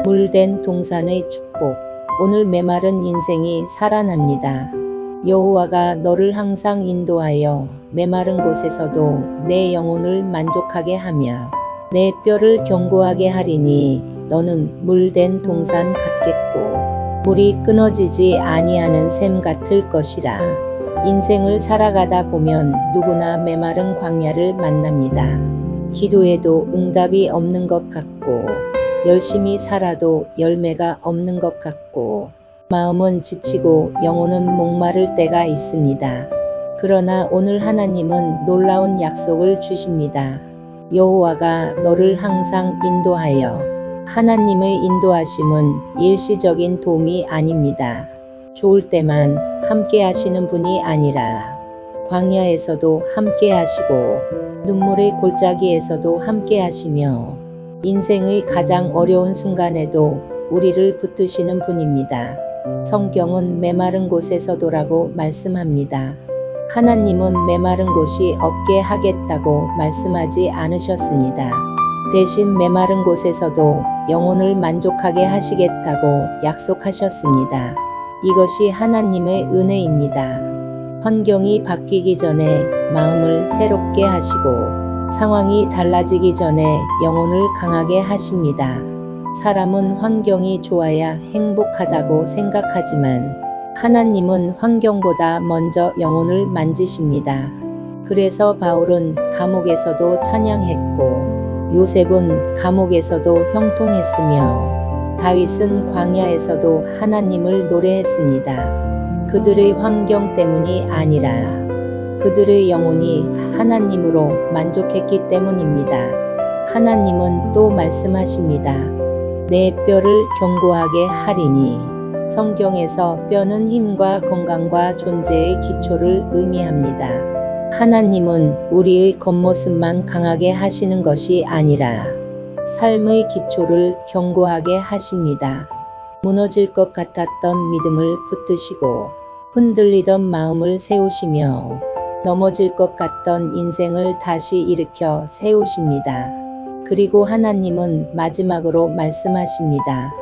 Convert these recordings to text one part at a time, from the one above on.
물된 동산의 축복. 오늘 메마른 인생이 살아납니다. 여호와가 너를 항상 인도하여 메마른 곳에서도 내 영혼을 만족하게 하며 내 뼈를 견고하게 하리니 너는 물된 동산 같겠고 물이 끊어지지 아니하는 샘 같을 것이라. 인생을 살아가다 보면 누구나 메마른 광야를 만납니다. 기도해도 응답이 없는 것 같고 열심히 살아도 열매가 없는 것 같고 마음은 지치고 영혼은 목마를 때가 있습니다. 그러나 오늘 하나님은 놀라운 약속을 주십니다. 여호와가 너를 항상 인도하여. 하나님의 인도하심은 일시적인 도움이 아닙니다. 좋을 때만 함께 하시는 분이 아니라 광야에서도 함께 하시고 눈물의 골짜기에서도 함께 하시며 인생의 가장 어려운 순간에도 우리를 붙드시는 분입니다. 성경은 메마른 곳에서도라고 말씀합니다. 하나님은 메마른 곳이 없게 하겠다고 말씀하지 않으셨습니다. 대신 메마른 곳에서도 영혼을 만족하게 하시겠다고 약속하셨습니다. 이것이 하나님의 은혜입니다. 환경이 바뀌기 전에 마음을 새롭게 하시고 상황이 달라지기 전에 영혼을 강하게 하십니다. 사람은 환경이 좋아야 행복하다고 생각하지만 하나님은 환경보다 먼저 영혼을 만지십니다. 그래서 바울은 감옥에서도 찬양했고 요셉은 감옥에서도 형통했으며 다윗은 광야에서도 하나님을 노래했습니다. 그들의 환경 때문이 아니라 그들의 영혼이 하나님으로 만족했기 때문입니다. 하나님은 또 말씀하십니다. 내 뼈를 견고하게 하리니. 성경에서 뼈는 힘과 건강과 존재의 기초를 의미합니다. 하나님은 우리의 겉모습만 강하게 하시는 것이 아니라 삶의 기초를 견고하게 하십니다. 무너질 것 같았던 믿음을 붙드시고 흔들리던 마음을 세우시며 넘어질 것 같던 인생을 다시 일으켜 세우십니다. 그리고 하나님은 마지막으로 말씀하십니다.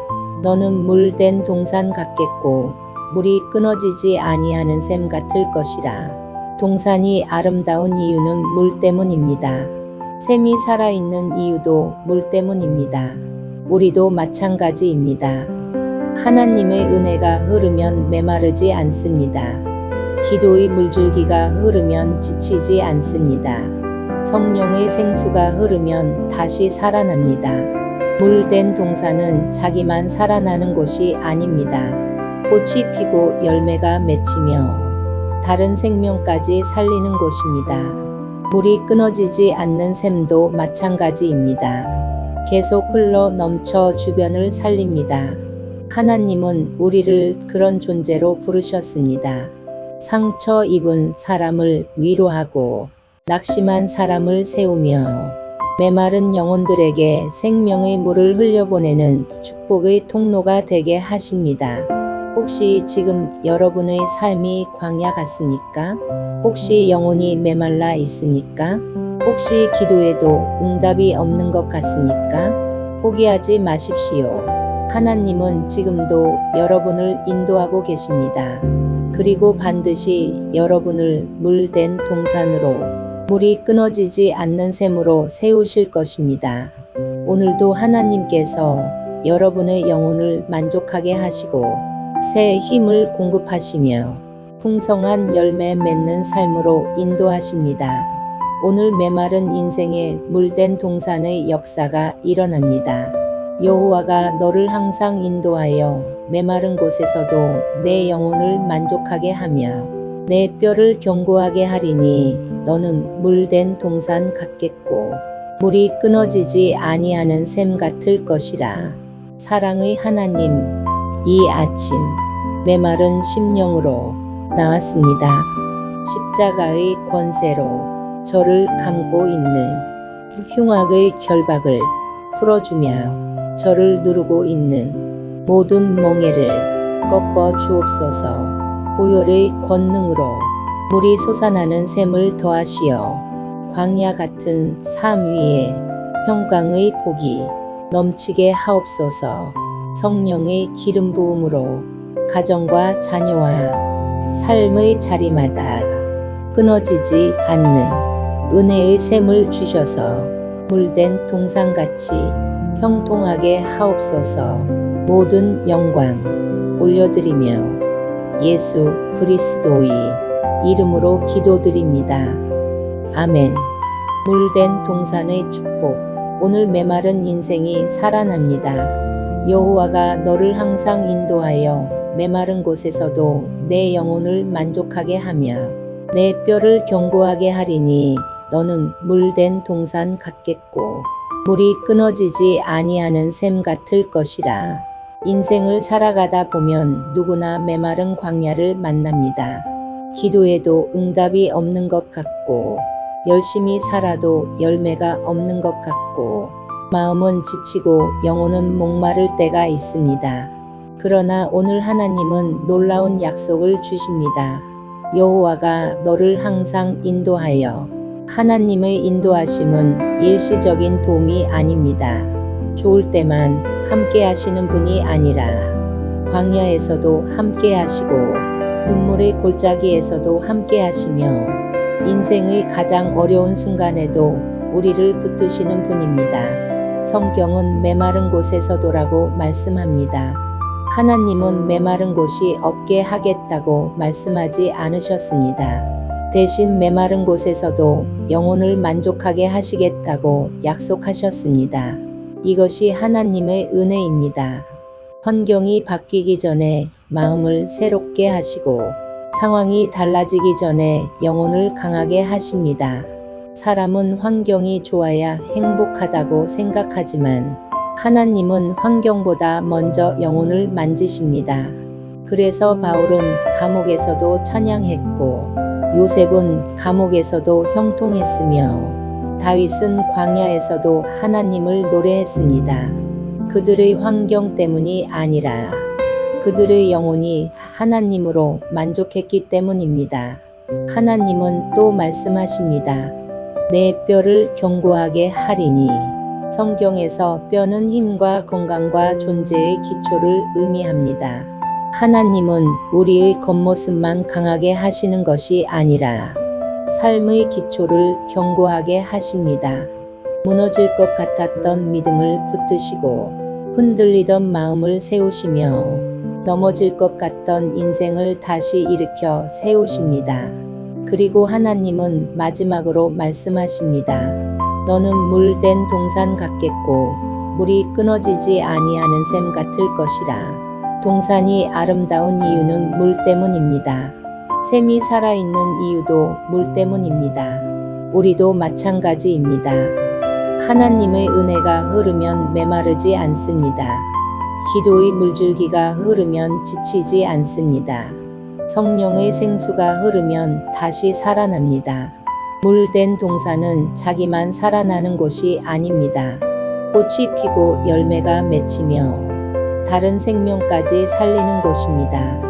너는 물된 동산 같겠고 물이 끊어지지 아니하는 샘 같을 것이라. 동산이 아름다운 이유는 물 때문입니다. 샘이 살아있는 이유도 물 때문입니다. 우리도 마찬가지입니다. 하나님의 은혜가 흐르면 메마르지 않습니다. 기도의 물줄기가 흐르면 지치지 않습니다. 성령의 생수가 흐르면 다시 살아납니다. 물된 동산은 자기만 살아나는 곳이 아닙니다. 꽃이 피고 열매가 맺히며 다른 생명까지 살리는 곳입니다. 물이 끊어지지 않는 샘도 마찬가지입니다. 계속 흘러 넘쳐 주변을 살립니다. 하나님은 우리를 그런 존재로 부르셨습니다. 상처 입은 사람을 위로하고 낙심한 사람을 세우며 메마른 영혼들에게 생명의 물을 흘려보내는 축복의 통로가 되게 하십니다. 혹시 지금 여러분의 삶이 광야 같습니까? 혹시 영혼이 메말라 있습니까? 혹시 기도해도 응답이 없는 것 같습니까? 포기하지 마십시오. 하나님은 지금도 여러분을 인도하고 계십니다. 그리고 반드시 여러분을 물된 동산으로 물이 끊어지지 않는 샘으로 세우실 것입니다. 오늘도 하나님께서 여러분의 영혼을 만족하게 하시고 새 힘을 공급하시며 풍성한 열매 맺는 삶으로 인도하십니다. 오늘 메마른 인생의 물된 동산의 역사가 일어납니다. 여호와가 너를 항상 인도하여 메마른 곳에서도 내 영혼을 만족하게 하며 내 뼈를 견고하게 하리니 너는 물된 동산 같겠고 물이 끊어지지 아니하는 샘 같을 것이라. 사랑의 하나님, 이 아침 메마른 심령으로 나왔습니다. 십자가의 권세로 저를 감고 있는 흉악의 결박을 풀어주며 저를 누르고 있는 모든 멍에를 꺾어 주옵소서. 보혈의 권능으로 물이 솟아나는 샘을 더하시어 광야 같은 삶 위에 평강의 복이 넘치게 하옵소서. 성령의 기름 부음으로 가정과 자녀와 삶의 자리마다 끊어지지 않는 은혜의 샘을 주셔서 물된 동산같이 형통하게 하옵소서. 모든 영광 올려드리며 예수 그리스도의 이름으로 기도드립니다. 아멘. 물된 동산의 축복. 오늘 메마른 인생이 살아납니다. 여호와가 너를 항상 인도하여 메마른 곳에서도 내 영혼을 만족하게 하며 내 뼈를 견고하게 하리니 너는 물된 동산 같겠고 물이 끊어지지 아니하는 샘 같을 것이라. 인생을 살아가다 보면 누구나 메마른 광야를 만납니다. 기도해도 응답이 없는 것 같고 열심히 살아도 열매가 없는 것 같고 마음은 지치고 영혼은 목마를 때가 있습니다. 그러나 오늘 하나님은 놀라운 약속을 주십니다. 여호와가 너를 항상 인도하여. 하나님의 인도하심은 일시적인 도움이 아닙니다. 좋을 때만 함께 하시는 분이 아니라 광야에서도 함께 하시고 눈물의 골짜기에서도 함께 하시며 인생의 가장 어려운 순간에도 우리를 붙드시는 분입니다. 성경은 메마른 곳에서도라고 말씀합니다. 하나님은 메마른 곳이 없게 하겠다고 말씀하지 않으셨습니다. 대신 메마른 곳에서도 영혼을 만족하게 하시겠다고 약속하셨습니다. 이것이 하나님의 은혜입니다. 환경이 바뀌기 전에 마음을 새롭게 하시고 상황이 달라지기 전에 영혼을 강하게 하십니다. 사람은 환경이 좋아야 행복하다고 생각하지만 하나님은 환경보다 먼저 영혼을 만지십니다. 그래서 바울은 감옥에서도 찬양했고 요셉은 감옥에서도 형통했으며 다윗은 광야에서도 하나님을 노래했습니다. 그들의 환경 때문이 아니라 그들의 영혼이 하나님으로 만족했기 때문입니다. 하나님은 또 말씀하십니다. 내 뼈를 견고하게 하리니. 성경에서 뼈는 힘과 건강과 존재의 기초를 의미합니다. 하나님은 우리의 겉모습만 강하게 하시는 것이 아니라 삶의 기초를 견고하게 하십니다. 무너질 것 같았던 믿음을 붙드시고 흔들리던 마음을 세우시며 넘어질 것 같던 인생을 다시 일으켜 세우십니다. 그리고 하나님은 마지막으로 말씀하십니다. 너는 물된 동산 같겠고 물이 끊어지지 아니하는 샘 같을 것이라. 동산이 아름다운 이유는 물 때문입니다. 샘이 살아있는 이유도 물 때문입니다. 우리도 마찬가지입니다. 하나님의 은혜가 흐르면 메마르지 않습니다. 기도의 물줄기가 흐르면 지치지 않습니다. 성령의 생수가 흐르면 다시 살아납니다. 물된 동산은 자기만 살아나는 곳이 아닙니다. 꽃이 피고 열매가 맺히며 다른 생명까지 살리는 곳입니다.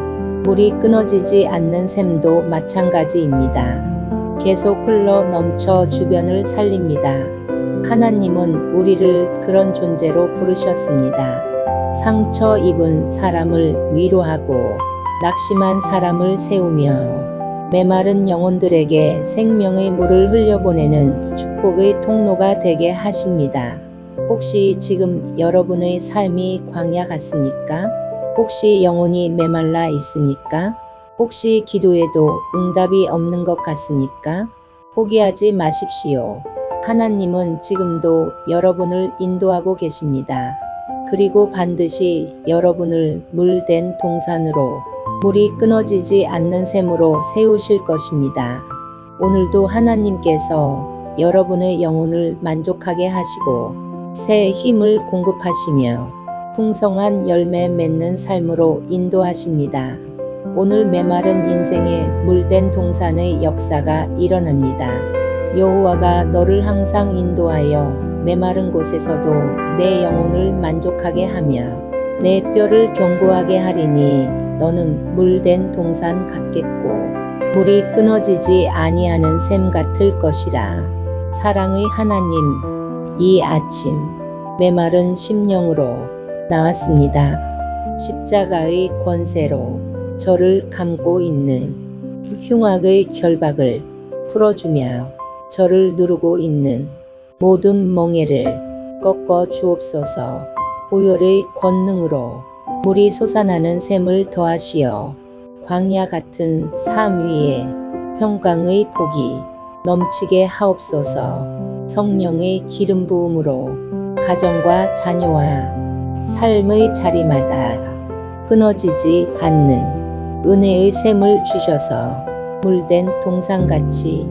물이 끊어지지 않는 샘도 마찬가지입니다. 계속 흘러 넘쳐 주변을 살립니다. 하나님은 우리를 그런 존재로 부르셨습니다. 상처 입은 사람을 위로하고 낙심한 사람을 세우며 메마른 영혼들에게 생명의 물을 흘려보내는 축복의 통로가 되게 하십니다. 혹시 지금 여러분의 삶이 광야 같습니까? 혹시 영혼이 메말라 있습니까? 혹시 기도해도 응답이 없는 것 같습니까? 포기하지 마십시오. 하나님은 지금도 여러분을 인도하고 계십니다. 그리고 반드시 여러분을 물된 동산으로 물이 끊어지지 않는 샘으로 세우실 것입니다. 오늘도 하나님께서 여러분의 영혼을 만족하게 하시고 새 힘을 공급하시며 풍성한 열매 맺는 삶으로 인도하십니다. 오늘 메마른 인생의 물된 동산의 역사가 일어납니다. 여호와가 너를 항상 인도하여 메마른 곳에서도 내 영혼을 만족하게 하며 내 뼈를 견고하게 하리니 너는 물된 동산 같겠고 물이 끊어지지 아니하는 샘 같을 것이라. 사랑의 하나님, 이 아침 메마른 심령으로 나왔습니다. 십자가의 권세로 저를 감고 있는 흉악의 결박을 풀어주며 저를 누르고 있는 모든 멍에를 꺾어 주옵소서. 보혈의 권능으로 물이 솟아나는 샘을 더하시어 광야 같은 삶 위에 평강의 복이 넘치게 하옵소서. 성령의 기름 부음으로 가정과 자녀와 삶의 자리마다 끊어지지 않는 은혜의 샘을 주셔서 물된 동상같이